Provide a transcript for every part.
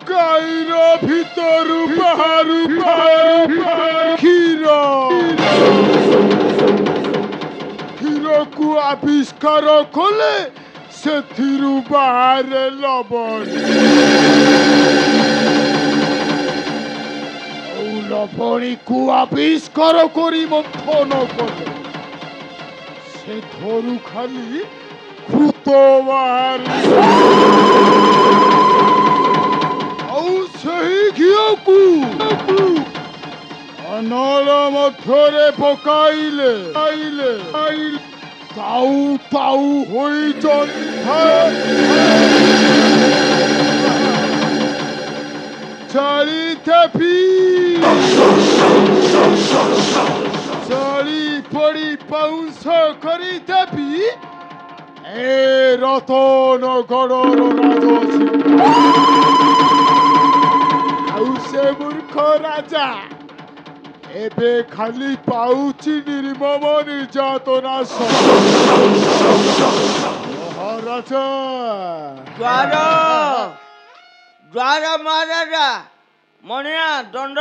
गाईर भितरु Bahru क्षीर क्षीर को आविष्कार कले से बाहर लवण लवणी को आविष्कार करी मंथन कले से धरु खाली कृत बाहर अनल मध्य पकाइले ताऊ ताऊ होई चली चली पड़ी पाउंस करी देवी ए रतन गड़र राजसिंह से मूर्ख राजा एबे खाली पाउची निर्मम निर्यातना राजा द्वार द्वार महाराजा मणिया दंड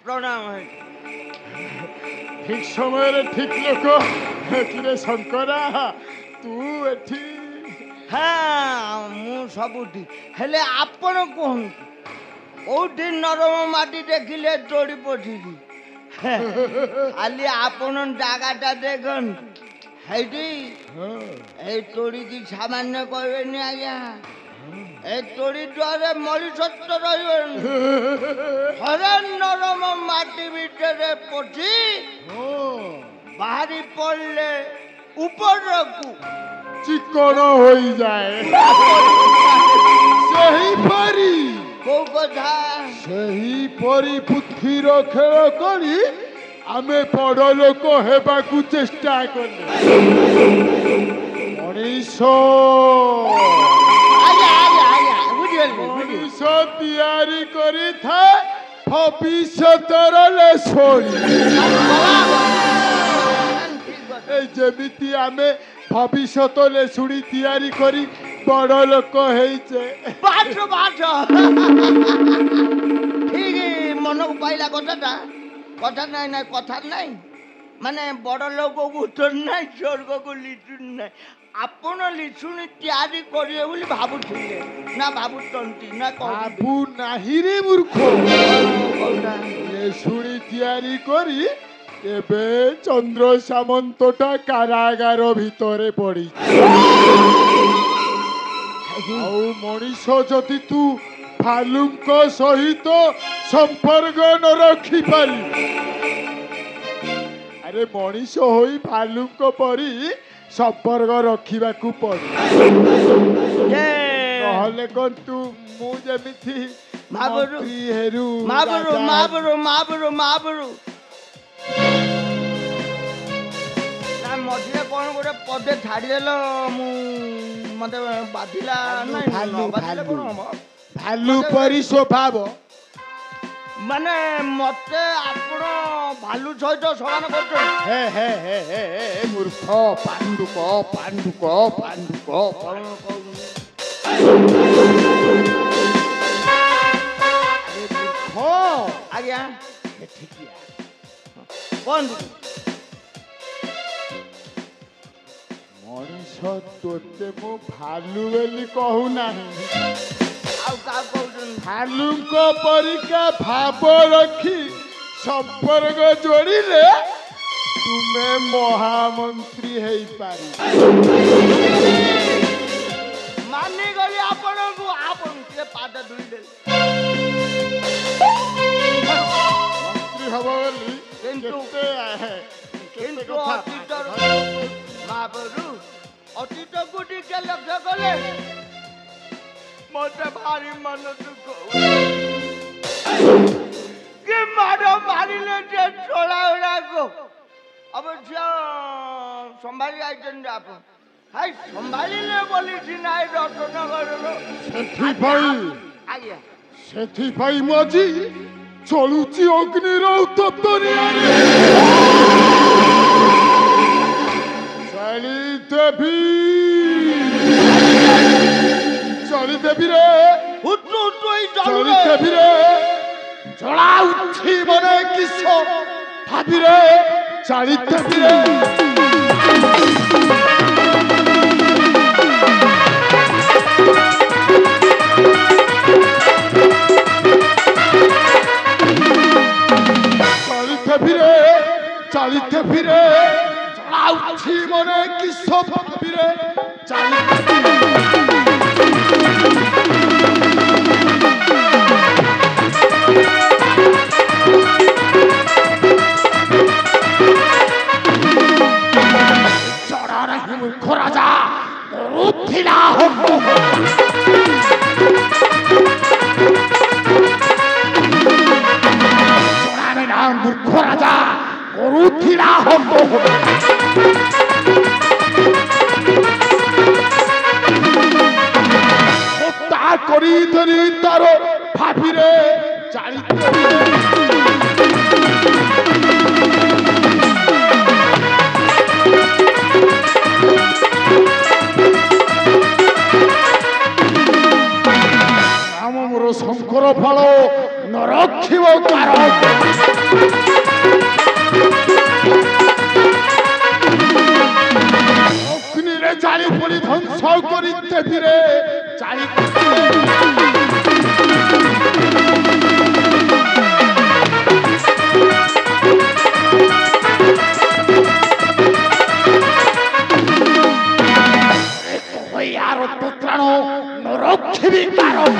प्रणाम है ठीक समय ठीक लोक शंकरा तू एठी हाँ मु सबुठी हेले आपण कहूँ कौटी नरम माटी देखिले दौड़ी पड़ी खाली आपन जगाटा देखन तोड़ी की सामान्य कहबेनि आज्ञा ए तोड़ी द्वारे मणिषत्व रहे नरम माटी भितर पची बाहरी पड़ले ऊपर चिकन हो जाए सही परी को कथा सही परी बुद्धिर खेल करी आमे बड़ लोक हेबाकू चेष्टा कले मनीष मनीष तैयारी करी था भविष्यतर लेसोड़ी जेमिति आमे भविष्यत लेसुड़ी तैयारी करी बड़ लोक ठीक मन को पाइला कथा कथा ना कथा ना माने बड़ लोक को उत्तर ना स्वर्ग को लिचुन ना आपण लिचुनी तैयारी करिए बोली भाबुथिले ना भाबुतंती ना भाबु नाही रे मूर्ख लेसुड़ी तैयारी करी एबे चंद्र सामंतटा कारागार भितरे पड़ी आउ मनीष जदि तू भालुंक सहित संपर्क न रखी पारी अरे मनीष होई भालुंक परी संपर्क रखिबाकू पड़ी नहले कौन तू मु जेमिथि मंत्री हेरु माबरू ना मझे कौन गोटे पदे छाड़देल मत बाधिला भालू परी स्वभाव माने मते आपण भालू सहित समान कर मूर्ख पांडुक आज्ञा कौन मनीष तोते मु भालू बेली कहू नाही भालुंक परिका भाव रखी संपर्क जोड़िले तुमे महामंत्री है पारी मानी गली आपण को आपण के पाद धुइले मंत्री हबो बोली किंतु अतीत महाबरू अतीत गुडी के लक्ष्य कले मते भारी मन दुख के मारो मारिले जे छोड़ा को अवश्य संभाली आइछन आप हाय संभालीले बोली सिनाई रत्नगर सेठी भाई सेठी भाई मजी चलुची अग्निर उत्तप्त चली देवी চলিতে ফিরে জড়া উঠি মনে কিস ভাবিরে চালিতে ফিরে চালিতে ফিরে জড়া উঠি মনে কিস ভাবিরে চালিতে মূর্খ রাজা রুদ্ধিলা হব জড়াবে না মূর্খ রাজা রুদ্ধিলা হব হত্যা করি ধরি তার ভাবিরে চালিতে শঙ্কর ফল নরক্ষিব কারণ অগ্নিরে জালি পড়ি ধ্বংস করিতে ফিরে চালি আর পুত্রাণ নরক্ষিবী কারণ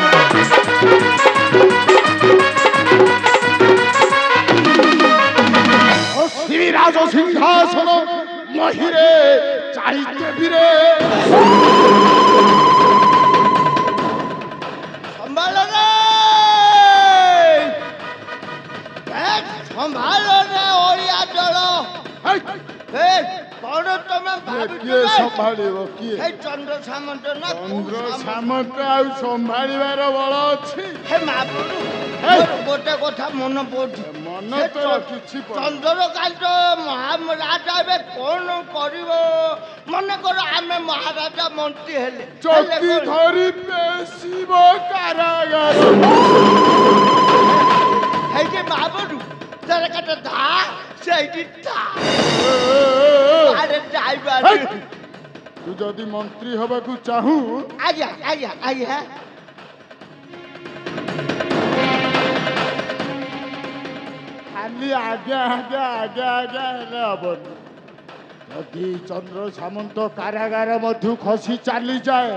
শ্রীরাজ সিংহাসন মহিরে চাইতে ফিরে সম্ভালো রে সম্ভালো রে ওড়িয়া চল কଣ ତମେ କିଏ ସମ୍ଭାଳିବ କିଏ ଚନ୍ଦ୍ର ସାମନ୍ତ ନା ଚନ୍ଦ୍ର ସାମନ୍ତ ଆଉ ସମ୍ଭାଳିବାର ବଳ ଅଛି ହେ ମାପୁରୁ ଗୋଟେ କଥା ମନେ ପଡୁଛି ମନ ତ କିଛି ଚନ୍ଦ୍ରକାନ୍ତ ମହାରାଜା ଏବେ କଣ କରିବ ମନେକର ଆମେ ମହାରାଜା ମନ୍ତ୍ରୀ ହେଲେ ଚକି ଧରି ପେଶିବ କାରାଗାର ହେଇଛି ମାପୁରୁ ତାର କାଟ ଧା ସେଇଠି ତୁ ଯଦି ମନ୍ତ୍ରୀ ହବାକୁ ଚାହୁଁ ଆଜ୍ଞା ଆଜ୍ଞା ଆଜ୍ଞା ଖାଲି ଆଜ୍ଞା ଆଜ୍ଞା ଆଜ୍ଞା ଆଜ୍ଞା ହେଲେ ହବନି ଯଦି ଚନ୍ଦ୍ର ସାମନ୍ତ କାରାଗାର ମଧ୍ୟ ଖସି ଚାଲିଯାଏ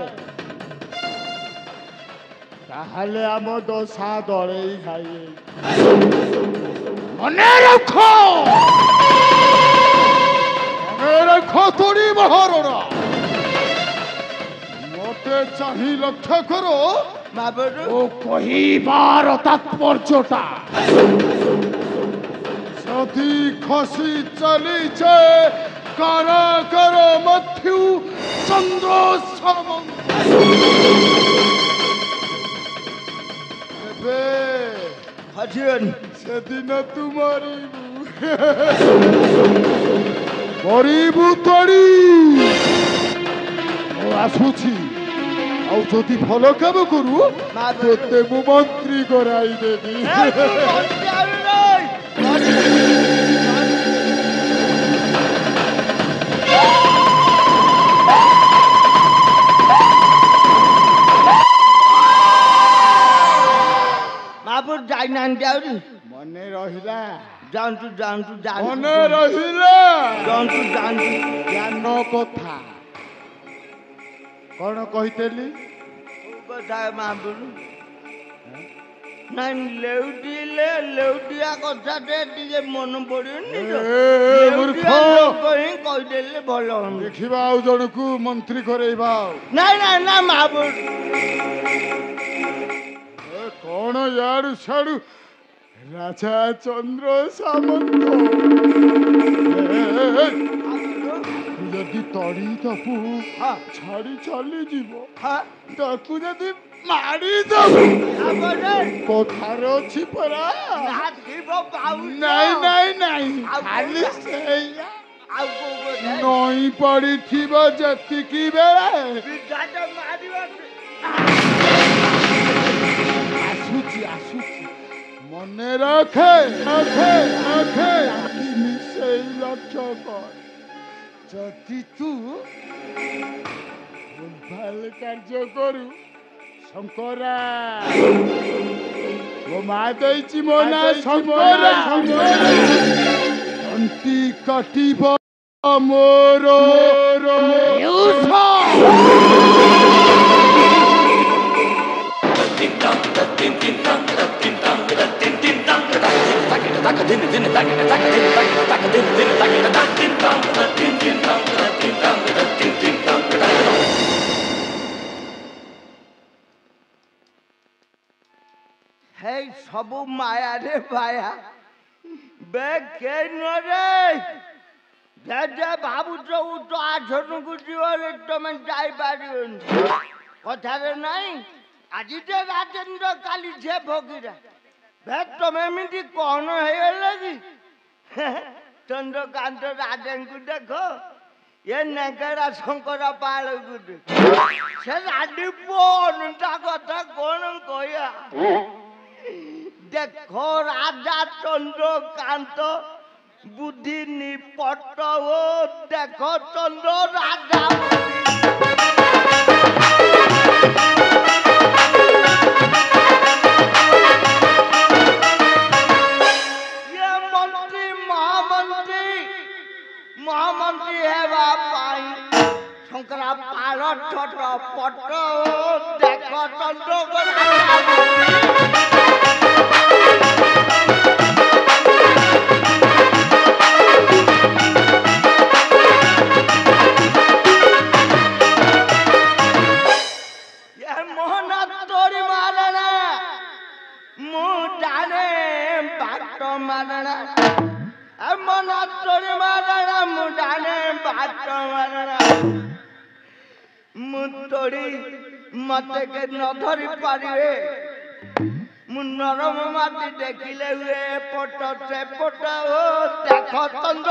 ତାହେଲେ ଆମ ଦଶା ଦଳେଇ ଖାଇବେ ମନେ ରଖ ଖତୁଡ଼ି ମହାରଣା ମତେ ଚାହିଁ ଲକ୍ଷ୍ୟ କର ଓ କହିବାର ତାତ୍ପର୍ଯ୍ୟଟା ଯଦି ଖସି ଚାଲିଛେ କାରାଗାର ମଧ୍ୟୁ ଚନ୍ଦ୍ର ସାମନ୍ତ ଏବେ ସେଦିନ ତୁ ମରିବୁ ମରିବୁ ତଡ଼ି ମୁଁ ଆସୁଛି ଆଉ ଯଦି ଭଲ କାମ କରୁ ତୋତେ ମୁଁ ମନ୍ତ୍ରୀ କରାଇ ଦେବି ମାପୁର ଯାଇନାହାନ୍ତି ଆହୁରି ମନେ ରହିଲା ଯାଆନ୍ତୁ ଯାଆନ୍ତୁ ମନେ ରହିଲା ଯାଆନ୍ତୁ ଯାଆନ୍ତୁ ଜ୍ଞାନ କଥା କଣ କହିଥିଲି ମାପୁର ନାଇଁ ଲେଉଟିଲେ ଲେଉଟିଆ କଥାଟେ ଟିକେ ମନେ ପଡିବନି ହିଁ କହିଦେଲେ ଭଲ ଦେଖିବା ଆଉ ଜଣକୁ ମନ୍ତ୍ରୀ କରେଇବା ନାଇଁ ନାଇଁ ନା ମାପୁର କଣ ୟାଡୁ ସାଡୁ ରାଜା ଚନ୍ଦ୍ର ସାମନ୍ତ ଯଦି ତଡ଼ି ଦବୁ ଛାଡ଼ି ଚାଲିଯିବ ତାକୁ ଯଦି ମାରିଦବୁ କଥାରେ ଅଛି ପରା ନାଇଁ ନାଇଁ ନାଇଁ ଖାଲି ସେଇଆ ନଈ ପଡ଼ିଥିବ ଯେତିକି ବେଳେ আখে আখে আখে সেই লক্ষ্য কর যদি তু ভাল কার্য করু শঙ্করা ও মা দেইছি মনা শঙ্করা অন্তি কাটিব মোর হেই সবু মায়া রে মায়া বে কে নরে যা ভাবুছ উঠো আসন গুজিওরে তুমি যাই পারিবেন কথারে নাই আজি যে রাজেন্দ্র কালী যে ভগিরা বে তুমি এমনি কন হয়ে লাগি চন্দ্রকান্ত রাজেন্দ্র দেখো এ নেগেরা শঙ্করা পাল গুড সে রাডি পনটা কথা কোন কইয়া দেখো রাজা চন্দ্রকান্ত বুদ্ধি নিপট ও দেখো চন্দ্র রাজা মন্ত্রী মহামন্ত্রী মহামন্ত্রী হেবা পাই শঙ্করা পাল ছোট পট ও দেখো চন্দ্র মতে কে নধরি পারিবে মু নরম মাটি দেখিলে হুয়ে পট সে পট ও দেখ চন্দ্র